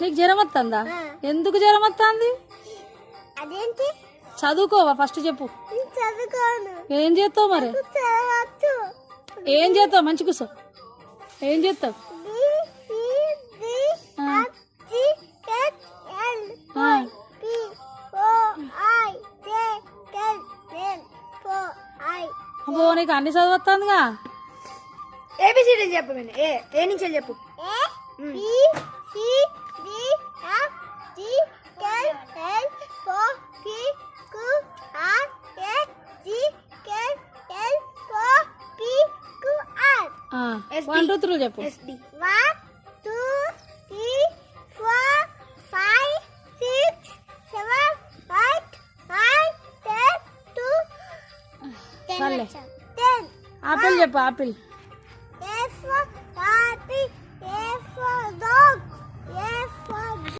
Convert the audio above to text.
నీకు జ్వరం వస్తుందా? ఎందుకు జ్వరం వస్తుంది? చదువుకోవా ఫస్ట్ చెప్పు. ఏం చేస్తావు మరి? ఏం చేస్తావు? మంచి కూర్చో. ఏం చేస్తావు? అబ్బో నీకు అన్ని చదువుతుందిగా. ఏబిసిడి చెప్పు. ఏ నుంచి చెప్పు. వన్ టూ త్రీ చెప్పు. ఆపిల్ చెప్పు. ఆపిల్.